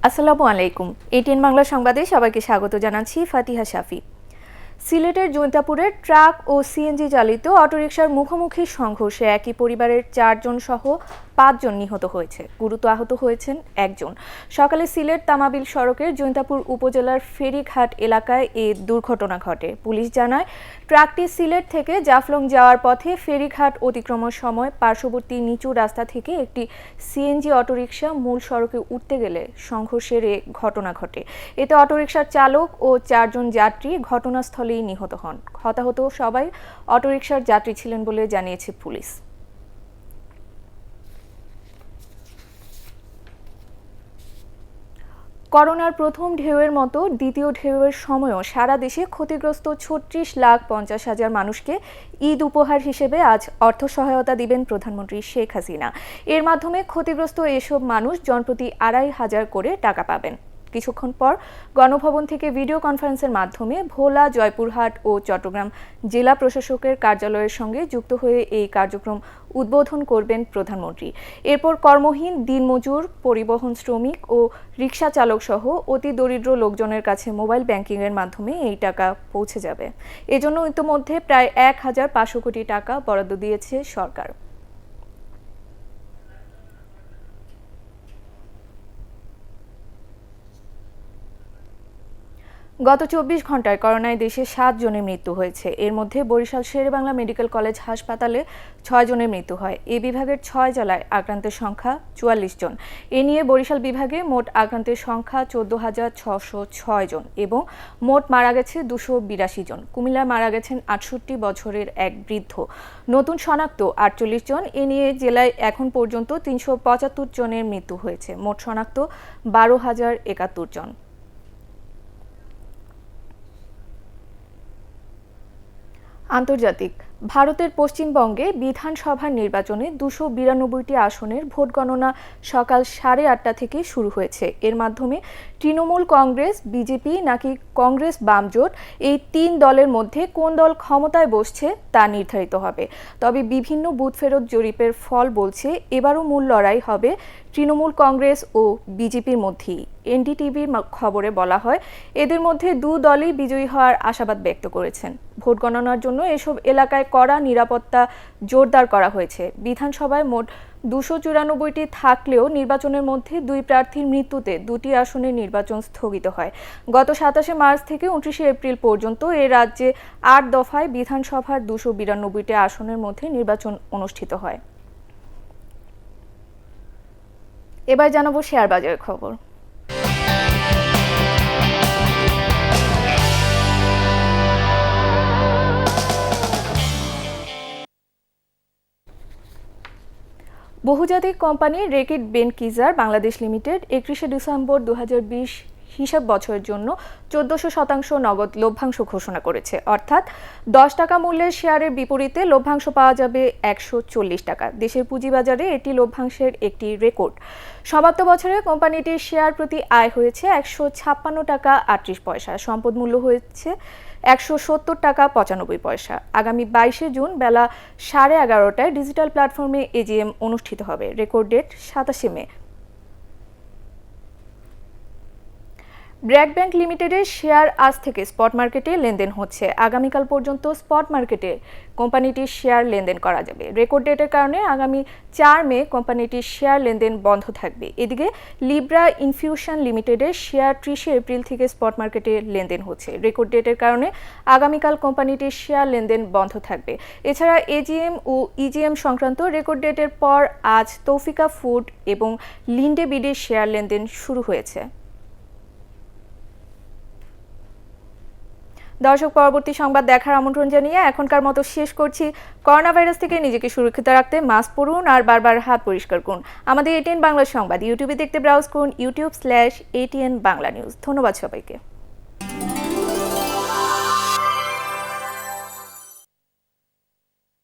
আসসালামু আলাইকুম। এটিএন বাংলা সংবাদে সবাইকে স্বাগত জানাচ্ছি ফাতিহা শাফি। সিলেটের জৈন্তাপুরে ট্রাক ও সিএনজি চালিত অটোরিকশার মুখোমুখি সংঘর্ষে একই পরিবারের 4 জন সহ 5 জন নিহত হয়েছে, গুরুতর আহত হয়েছেন একজন। সকালে সিলেট তামাবিল সড়কের জৈন্তাপুর উপজেলার ফেরিঘাট এলাকায় এ দুর্ঘটনা ঘটে। পুলিশ জানায়, ট্রাকটি সিলেট থেকে জাফলং যাওয়ার পথে ফেরিঘাট অতিক্রমের সময় পার্শ্ববর্তী নিচু রাস্তা থেকে একটি সিএনজি অটোরিকশা মূল সড়কে উঠতে গেলে সংঘর্ষের এ ঘটনা ঘটে। এতে অটোরিকশার চালক ও 4 জন যাত্রী ঘটনাস্থলেই নিহত হন। হতাহত সবাই অটোরিকশার যাত্রী ছিলেন বলে জানিয়েছে পুলিশ। করোনার প্রথম ঢেউয়ের মতো দ্বিতীয় ঢেউয়ের সময়ও সারা দেশে ক্ষতিগ্রস্ত 36,50,000 মানুষকে ঈদ উপহার হিসেবে আজ অর্থ সহায়তা দিবেন প্রধানমন্ত্রী শেখ হাসিনা। এর মাধ্যমে ক্ষতিগ্রস্ত এসব মানুষ জনপ্রতি 2,500 করে টাকা পাবেন। কিছুক্ষণ পর গণভবন থেকে ভিডিও কনফারেন্সের মাধ্যমে ভোলা, জয়পুরহাট ও চট্টগ্রাম জেলা প্রশাসকের কার্যালয়ের সঙ্গে যুক্ত হয়ে এই কার্যক্রম উদ্বোধন করবেন প্রধানমন্ত্রী। এরপর কর্মহীন দিনমজুর, পরিবহন শ্রমিক ও রিকশা চালক সহ অতি দরিদ্র লোকজনের কাছে মোবাইল ব্যাংকিংয়ের মাধ্যমে এই টাকা পৌঁছে যাবে। এজন্য ইতিমধ্যে প্রায় 1,500 কোটি টাকা বরাদ্দ দিয়েছে সরকার। গত 24 ঘন্টায় করোনায় দেশে 7 জনের মৃত্যু হয়েছে। এর মধ্যে বরিশাল শেরেবাংলা মেডিকেল কলেজ হাসপাতালে 6 জনের মৃত্যু হয়। এই বিভাগের 6 জেলায় আক্রান্তের সংখ্যা 44 জন। এ নিয়ে বরিশাল বিভাগে মোট আক্রান্তের সংখ্যা 14,606 জন এবং মোট মারা গেছে 282 জন। কুমিল্লায় মারা গেছেন 68 বছরের এক বৃদ্ধ। নতুন শনাক্ত 48 জন। এ নিয়ে জেলায় এখন পর্যন্ত 375 জনের মৃত্যু হয়েছে। মোট শনাক্ত 12,071 জন। আন্তর্জাতিক। ভারতের পশ্চিমবঙ্গে বিধানসভা নির্বাচনে 292টি আসনের ভোট গণনা সকাল 8:30 থেকে শুরু হয়েছে। এর মাধ্যমে তৃণমূল কংগ্রেস, বিজেপি নাকি কংগ্রেস বাম জোট, এই 3 দলের মধ্যে কোন দল ক্ষমতায় বসছে তা নির্ধারিত হবে। তবে বিভিন্ন বুথ ফেরত জরিপের ফল বলছে এবারও মূল লড়াই হবে তৃণমূল কংগ্রেস ও বিজেপির মধ্যেই। এনডিটিভির খবরে বলা হয়, এদের মধ্যে 2 দলই বিজয়ী হওয়ার আশাবাদ ব্যক্ত করেছেন। ভোট গণনার জন্য এসব এলাকায় কড়া নিরাপত্তা জোরদার করা হয়েছে। বিধানসভায় মোট 294টি থাকলেও নির্বাচনের মধ্যে 2 প্রার্থীর মৃত্যুতে 2টি আসনের নির্বাচন স্থগিত হয়। গত 27 মার্চ থেকে 29 এপ্রিল পর্যন্ত এ রাজ্যে 8 দফায় বিধানসভার 292টি আসনের মধ্যে নির্বাচন অনুষ্ঠিত হয়। এবার জানাবো শেয়ার বাজারের খবর। বহুজাতিক company Reckitt Benckiser Bangladesh limited 31 December 2020 হিসাব বছরের জন্য 1400% নগদ লভ্যাংশ ঘোষণা করেছে। অর্থাৎ 10 টাকা মূল্যের শেয়ারের বিপরীতে লভ্যাংশ পাওয়া যাবে 140 টাকা। দেশের পুঁজিবাজারে এটি লভ্যাংশের একটি রেকর্ড। সমাপ্ত বছরে কোম্পানিটির শেয়ার প্রতি আয় হয়েছে 156 টাকা 38 পয়সা। সম্পদ মূল্য হয়েছে 170 টাকা 95 পয়সা। আগামী 22 জুন বেলা 11:30টায় ডিজিটাল প্ল্যাটফর্মে এজিএম অনুষ্ঠিত হবে। রেকর্ড ডেট 27 মে। ব্র্যাক ব্যাংক লিমিটেডের শেয়ার আজ থেকে স্পট মার্কেটে লেনদেন হচ্ছে। আগামীকাল পর্যন্ত স্পট মার্কেটে কোম্পানিটির শেয়ার লেনদেন করা যাবে। রেকর্ড ডেটের কারণে আগামী 4 মে কোম্পানিটির শেয়ার লেনদেন বন্ধ থাকবে। এদিকে লিব্রা ইনফিউশন লিমিটেডের শেয়ার 30 এপ্রিল থেকে স্পট মার্কেটে লেনদেন হচ্ছে। রেকর্ড ডেটের কারণে আগামীকাল কোম্পানিটির শেয়ার লেনদেন বন্ধ থাকবে। এছাড়া এজিএম ও ইজিএম সংক্রান্ত রেকর্ড ডেটের পর আজ তৌফিকা ফুড এবং লিন্ডে বিডির শেয়ার লেনদেন শুরু হয়েছে। দর্শক, পরবর্তী সংবাদ দেখার আমন্ত্রণ জানিয়ে এখনকার মতো শেষ করছি। করোনা ভাইরাস থেকে নিজেকে সুরক্ষিত রাখতে মাস্ক পরুন আর বারবার হাত পরিষ্কার করুন। আমাদের এটিএন বাংলা সংবাদ ইউটিউবে দেখতে ব্রাউজ করুন youtube/ATN বাংলা নিউজ। ধন্যবাদ সবাইকে।